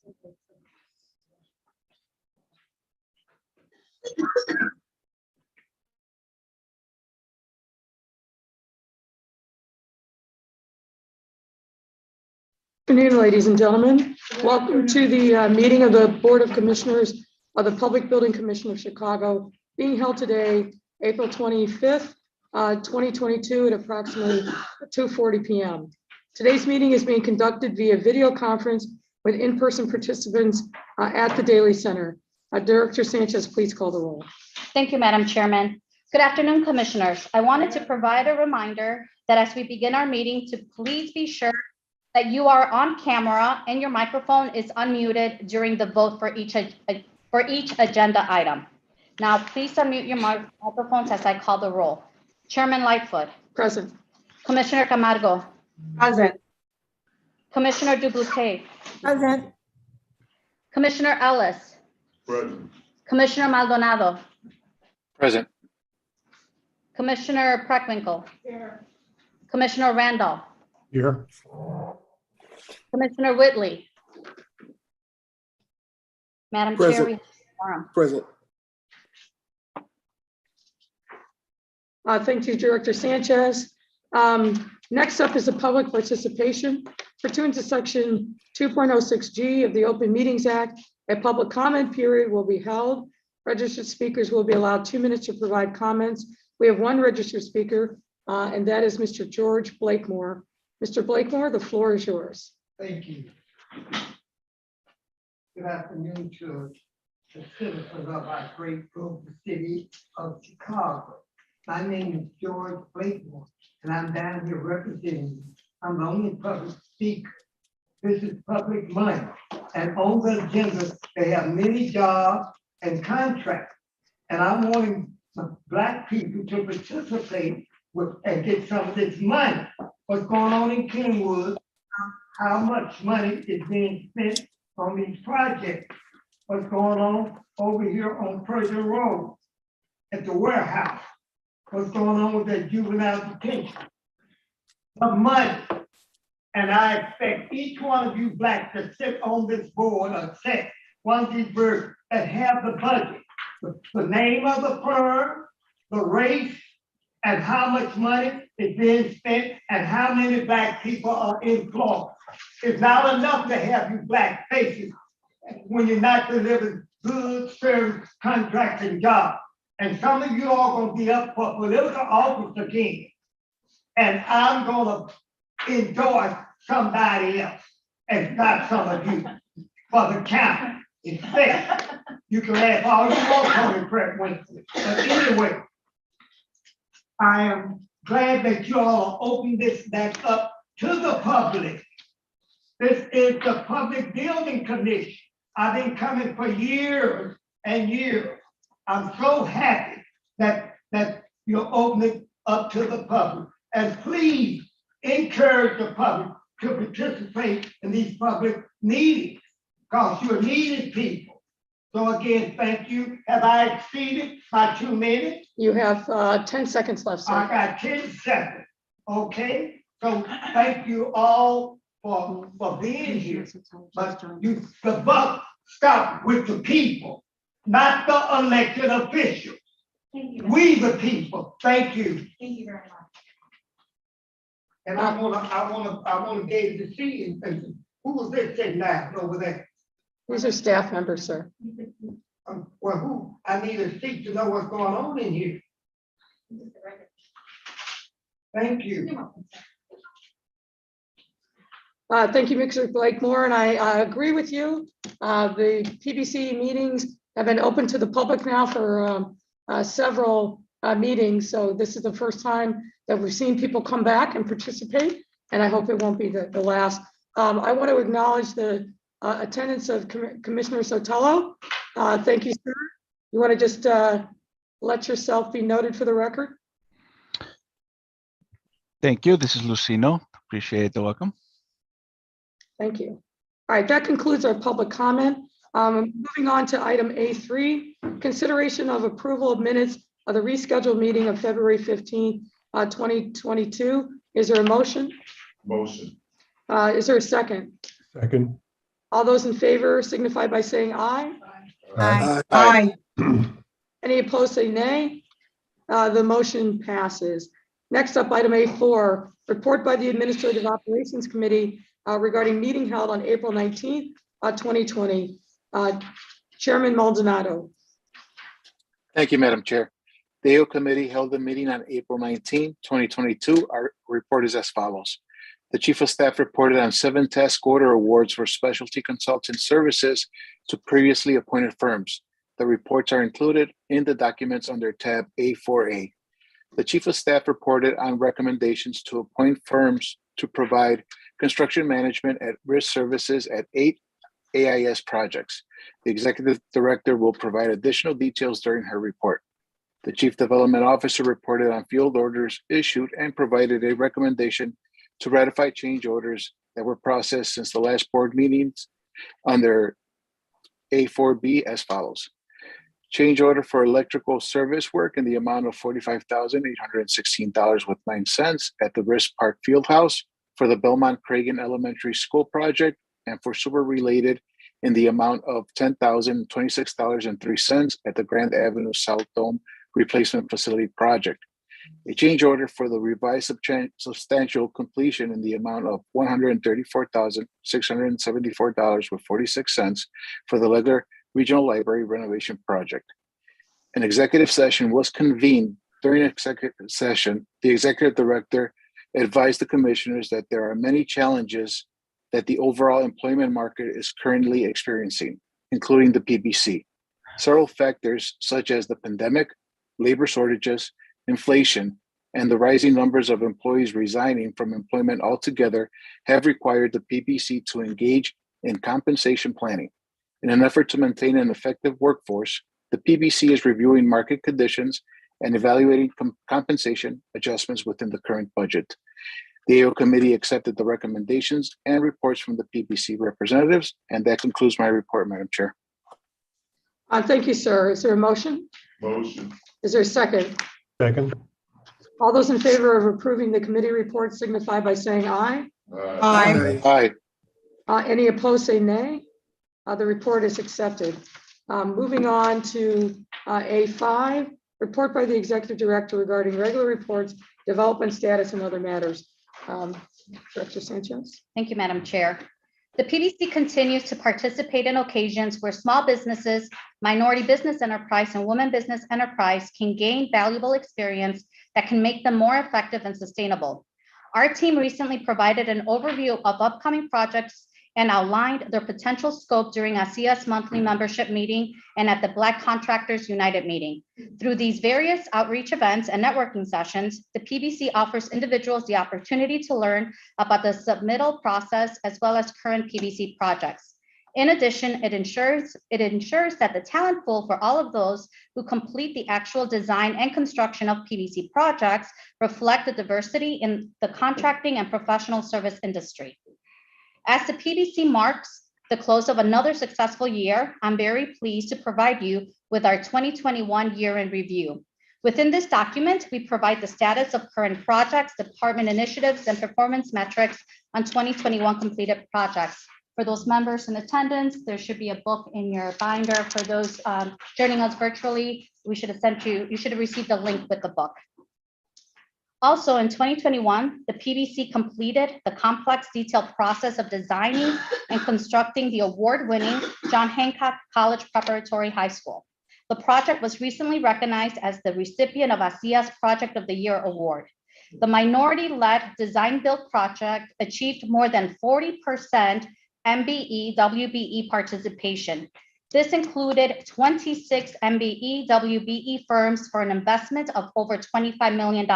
Good afternoon, ladies and gentlemen. Welcome to the meeting of the Board of Commissioners of the Public Building Commission of Chicago, being held today, April 25th, 2022 at approximately 2:40 p.m. Today's meeting is being conducted via video conference with in-person participants at the Daly Center. Director Sanchez, please call the roll. Thank you, Madam Chairman. Good afternoon, Commissioners. I wanted to provide a reminder that as we begin our meeting, to please be sure that you are on camera and your microphone is unmuted during the vote for each agenda item. Now, please unmute your microphones as I call the roll. Chairman Lightfoot. Present. Commissioner Camargo. Present. Commissioner Dubuque. Present. Commissioner Ellis. Present. Commissioner Maldonado. Present. Commissioner Preckwinkle. Here. Commissioner Randolph. Here. Commissioner Whitley. Madam Present. Chair, we have a quorum. Present. Thank you, Director Sanchez. Next up is the public participation. Pursuant to Section 2.06G of the Open Meetings Act, a public comment period will be held. Registered speakers will be allowed 2 minutes to provide comments. We have one registered speaker, and that is Mr. George Blakemore. Mr. Blakemore, the floor is yours. Thank you. Good afternoon to the citizens of our great global city of Chicago. My name is George Blakemore, and I'm down here representing you. I'm the only public speaker. This is public money. And on the agenda, they have many jobs and contracts. And I'm wanting some Black people to participate with and get some of this money. What's going on in Kenwood, how much money is being spent on these projects. What's going on over here on Persian Road at the warehouse. What's going on with that juvenile detention. The money. And I expect each one of you Blacks to sit on this board or set one of these birds that have the budget. The name of the firm, the race, and how much money is being spent and how many Black people are employed. It's not enough to have you Black faces when you're not delivering goods, service, contracts, and jobs. And some of you are going to be up for political office again. And I'm going to endorse somebody else, and not some of you, for the county. It's fair. You can laugh all you want, Tony Preckwinkle. But anyway, I am glad that you all open this back up to the public. This is the Public Building Commission. I've been coming for years and years. I'm so happy that you're opening up to the public. And please encourage the public to participate in these public meetings because you're needed people. So again, thank you. Have I exceeded my 2 minutes? You have 10 seconds left, sir. I got 10 seconds. Okay, so thank you all for being here. But the buck stop with the people, not the elected officials. Thank you. We the people. Thank you. Thank you very much. And I wanna be able to see and who was this sitting down over there? These are staff members, sir. Well, who? I need a seat to know what's going on in here. Thank you. Thank you, Mr. Blakemore, and I agree with you. The PBC meetings have been open to the public now for several meetings, so this is the first time that we've seen people come back and participate, and I hope it won't be the last. I want to acknowledge the attendance of Commissioner Sotelo. Thank you, sir. You want to just let yourself be noted for the record? Thank you. This is Lucino. Appreciate the welcome. Thank you. All right, that concludes our public comment. Moving on to item A3, consideration of approval of minutes of the rescheduled meeting of February 15th, 2022. Is there a motion? Motion. Is there a second? Second. All those in favor signify by saying aye. Aye. Any opposed, say nay. The motion passes. Next up, item A4, report by the Administrative Operations Committee regarding meeting held on April 19th, 2020. Chairman Maldonado. Thank you, Madam Chair. The AO Committee held a meeting on April 19, 2022. Our report is as follows. The Chief of Staff reported on 7 task order awards for specialty consultant services to previously appointed firms. The reports are included in the documents under tab A4A. The Chief of Staff reported on recommendations to appoint firms to provide construction management at risk services at 8 AIS projects. The Executive Director will provide additional details during her report. The Chief Development Officer reported on field orders issued and provided a recommendation to ratify change orders that were processed since the last board meetings under A4B as follows. Change order for electrical service work in the amount of $45,816.09 at the Risk Park Fieldhouse for the Belmont Cragen Elementary School project, and for sewer related in the amount of $10,026.03 at the Grand Avenue South Dome Replacement Facility project. A change order for the revised substantial completion in the amount of $134,674.46 for the Legler Regional Library renovation project. An executive session was convened. During executive session, the Executive Director advised the commissioners that there are many challenges that the overall employment market is currently experiencing, including the PBC. Several factors such as the pandemic, labor shortages, inflation, and the rising numbers of employees resigning from employment altogether have required the PBC to engage in compensation planning. In an effort to maintain an effective workforce, the PBC is reviewing market conditions and evaluating compensation adjustments within the current budget. The AO Committee accepted the recommendations and reports from the PBC representatives, and that concludes my report, Madam Chair. Thank you, sir. Is there a motion? Motion. Is there a second? Second. All those in favor of approving the committee report signify by saying aye. Aye. Any opposed, say nay. The report is accepted. Moving on to A5, report by the Executive Director regarding regular reports, development status, and other matters. Director Sanchez. Thank you, Madam Chair. The PBC continues to participate in occasions where small businesses, minority business enterprise, and women business enterprise can gain valuable experience that can make them more effective and sustainable. Our team recently provided an overview of upcoming projects and outlined their potential scope during ASEA's monthly membership meeting and at the Black Contractors United meeting. Through these various outreach events and networking sessions, the PBC offers individuals the opportunity to learn about the submittal process as well as current PBC projects. In addition, it ensures that the talent pool for all of those who complete the actual design and construction of PBC projects reflect the diversity in the contracting and professional service industry. As the PBC marks the close of another successful year, I'm very pleased to provide you with our 2021 year-end review. Within this document, we provide the status of current projects, department initiatives, and performance metrics on 2021 completed projects. For those members in attendance, there should be a book in your binder. For those joining us virtually, you should have received a link with the book. Also in 2021, the PBC completed the complex detailed process of designing and constructing the award-winning John Hancock College Preparatory High School. The project was recently recognized as the recipient of ASEA's Project of the Year Award. The minority-led design-build project achieved more than 40% MBE WBE participation. This included 26 MBE WBE firms for an investment of over $25 million.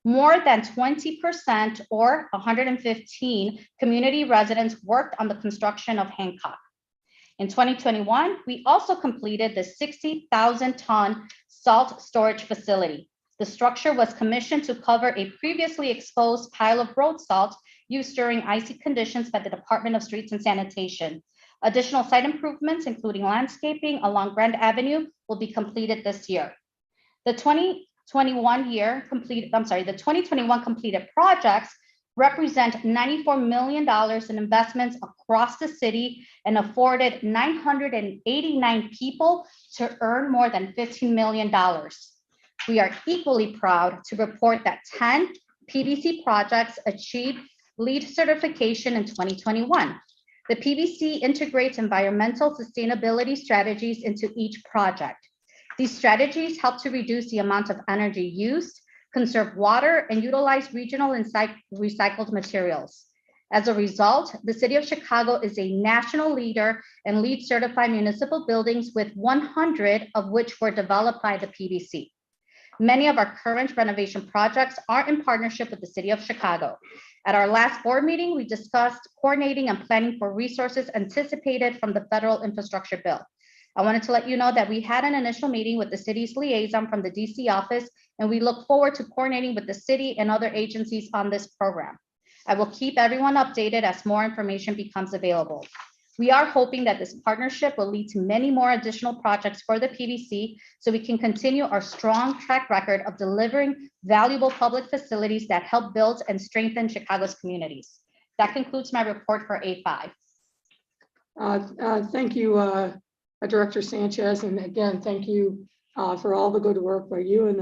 More than 20% or 115 community residents worked on the construction of Hancock. In 2021, we also completed the 60,000-ton salt storage facility. The structure was commissioned to cover a previously exposed pile of road salt used during icy conditions by the Department of Streets and Sanitation. Additional site improvements, including landscaping along Grand Avenue, will be completed this year. The 2021 completed projects represent $94 million in investments across the city and afforded 989 people to earn more than $15 million. We are equally proud to report that 10 PBC projects achieved LEED certification in 2021. The PBC integrates environmental sustainability strategies into each project. These strategies help to reduce the amount of energy used, conserve water, and utilize regional and recycled materials. As a result, the City of Chicago is a national leader in LEED certified municipal buildings, with 100 of which were developed by the PBC. Many of our current renovation projects are in partnership with the City of Chicago. At our last board meeting, we discussed coordinating and planning for resources anticipated from the federal infrastructure bill. I wanted to let you know that we had an initial meeting with the city's liaison from the DC office, and we look forward to coordinating with the city and other agencies on this program. I will keep everyone updated as more information becomes available. We are hoping that this partnership will lead to many more additional projects for the PBC, so we can continue our strong track record of delivering valuable public facilities that help build and strengthen Chicago's communities. That concludes my report for A5. Thank you, Director Sanchez, and again, thank you for all the good work by you and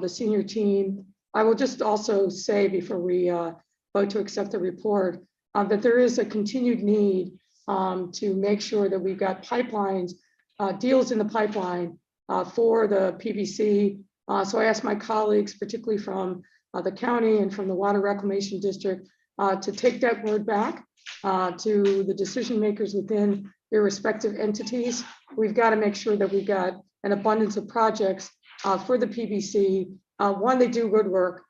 the senior team. I will just also say before we vote to accept the report that there is a continued need to make sure that we've got pipelines, deals in the pipeline for the PBC. So I asked my colleagues, particularly from the county and from the Water Reclamation District, to take that word back to the decision makers within their respective entities. We've got to make sure that we've got an abundance of projects for the PBC. One, they do good work.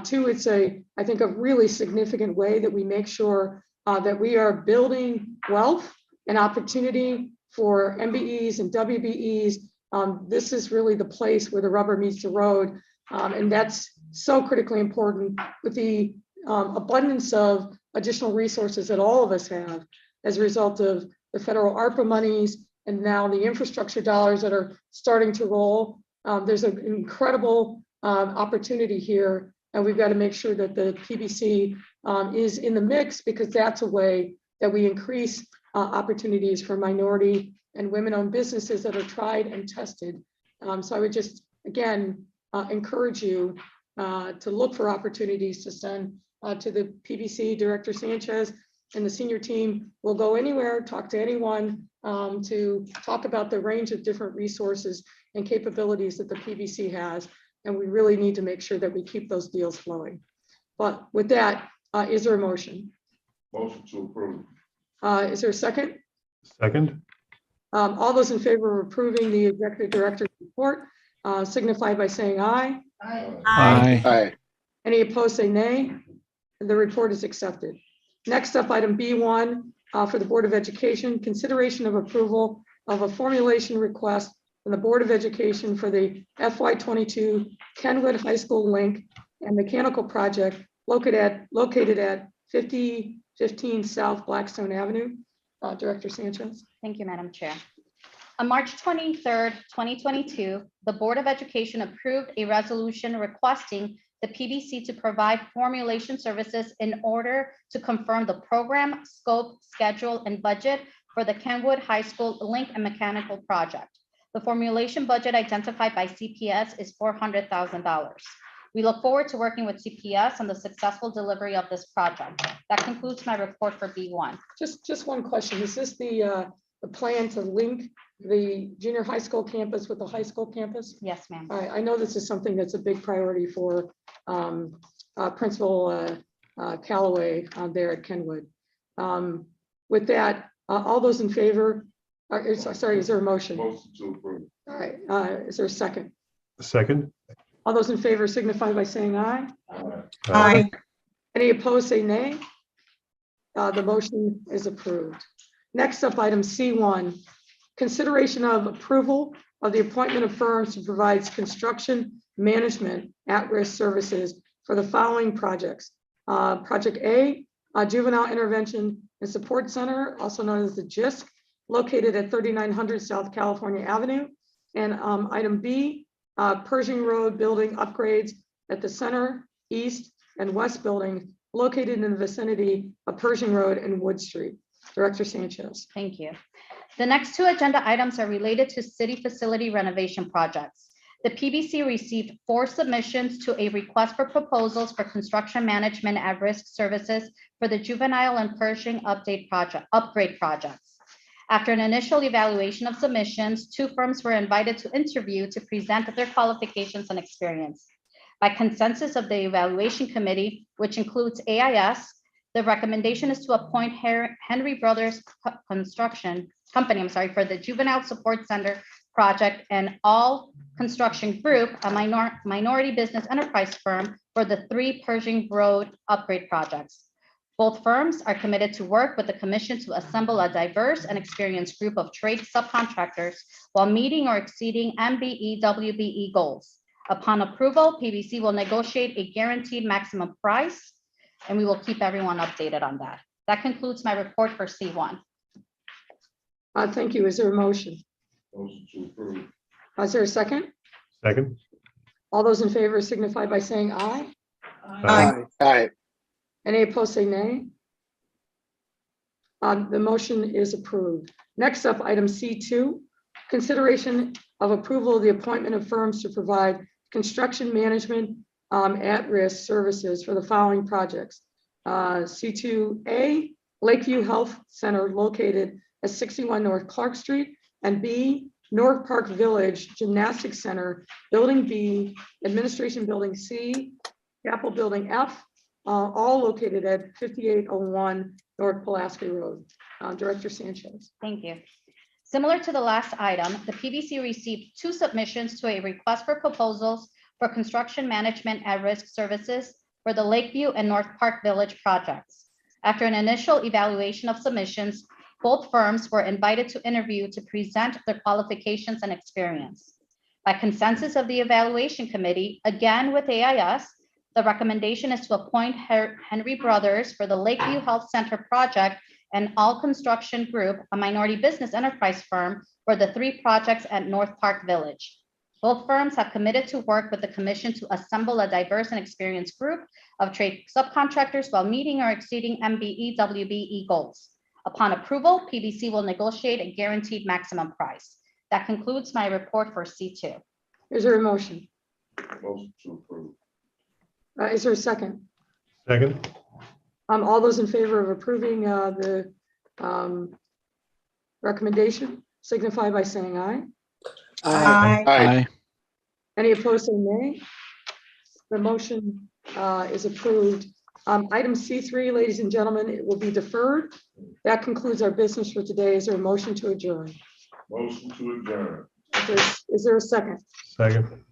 Two, it's I think a really significant way that we make sure that we are building wealth and opportunity for MBEs and WBEs. This is really the place where the rubber meets the road. And that's so critically important with the abundance of additional resources that all of us have as a result of the federal ARPA monies and now the infrastructure dollars that are starting to roll. There's an incredible opportunity here, and we've got to make sure that the PBC is in the mix, because that's a way that we increase opportunities for minority and women-owned businesses that are tried and tested. So I would just, again, encourage you to look for opportunities to send to the PBC. Director Sanchez and the senior team will go anywhere, talk to anyone to talk about the range of different resources and capabilities that the PBC has. And we really need to make sure that we keep those deals flowing. But with that, is there a motion? Motion to approve. Is there a second? Second. All those in favor of approving the executive director's report signify by saying aye. Aye. Aye. Any opposed, say nay. The report is accepted. Next up, item B1 for the Board of Education, consideration of approval of a formulation request from the Board of Education for the FY22 Kenwood High School link and mechanical project located at 5015 South Blackstone Avenue. Director Sanchez. Thank you, Madam Chair. On March 23rd, 2022, the Board of Education approved a resolution requesting the PBC to provide formulation services in order to confirm the program, scope, schedule, and budget for the Kenwood High School link and mechanical project. The formulation budget identified by CPS is $400,000. We look forward to working with CPS on the successful delivery of this project. That concludes my report for B1. Just one question. Is this the plan to link the junior high school campus with the high school campus? Yes, ma'am. I know this is something that's a big priority for Principal Callaway there at Kenwood. With that, all those in favor, sorry, is there a motion? Motion to approve. All right, is there a second? Second. All those in favor signify by saying aye. Aye. Any opposed, say nay. The motion is approved. Next up, item C1, consideration of approval of the appointment of firms to provide construction management at-risk services for the following projects. Project A, Juvenile Intervention and Support Center, also known as the JISC, located at 3900 South California Avenue. And item B, Pershing Road building upgrades at the center, east, and west building located in the vicinity of Pershing Road and Wood Street. Director Sanchez. Thank you. The next two agenda items are related to city facility renovation projects. The PBC received 4 submissions to a request for proposals for construction management at risk services for the Juvenile and Pershing upgrade projects. After an initial evaluation of submissions, 2 firms were invited to interview to present their qualifications and experience. By consensus of the evaluation committee, which includes AIS, the recommendation is to appoint Henry Brothers Construction Company, for the Juvenile Support Center project and All Construction Group, a minority business enterprise firm, for the 3 Pershing Road upgrade projects. Both firms are committed to work with the commission to assemble a diverse and experienced group of trade subcontractors while meeting or exceeding MBE WBE goals. Upon approval, PBC will negotiate a guaranteed maximum price, and we will keep everyone updated on that. That concludes my report for C1. Thank you. Is there a motion? Motion to approve. Is there a second? Second. All those in favor signify by saying aye. Aye. Aye. Any opposed, say nay. The motion is approved. Next up, item C2, consideration of approval of the appointment of firms to provide construction management at-risk services for the following projects. C2A, Lakeview Health Center located at 61 North Clark Street, and B, North Park Village Gymnastics Center, Building B, Administration Building C, Capitol Building F, all located at 5801 North Pulaski Road. Director Sanchez. Thank you. Similar to the last item, the PBC received 2 submissions to a request for proposals for construction management at risk services for the Lakeview and North Park Village projects. After an initial evaluation of submissions, both firms were invited to interview to present their qualifications and experience. By consensus of the evaluation committee, again with AIS, the recommendation is to appoint Henry Brothers for the Lakeview Health Center project and All Construction Group, a minority business enterprise firm, for the 3 projects at North Park Village. Both firms have committed to work with the commission to assemble a diverse and experienced group of trade subcontractors while meeting or exceeding MBE WBE goals. Upon approval, PBC will negotiate a guaranteed maximum price. That concludes my report for C2. Is there a motion? Motion to approve. Is there a second? Second. All those in favor of approving the recommendation signify by saying aye. Aye. Any opposed, say nay. The motion is approved. Item C3, ladies and gentlemen, it will be deferred. That concludes our business for today. Is there a motion to adjourn? Motion to adjourn. Is there a second? Second.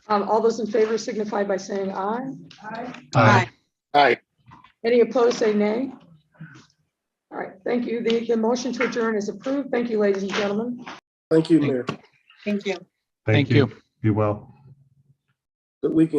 All those in favor signify by saying aye. Aye. Aye. Any opposed, say nay. All right, thank you. The motion to adjourn is approved. Thank you, ladies and gentlemen. Thank you, Mayor. Thank you. Thank you. Be well. Good weekend.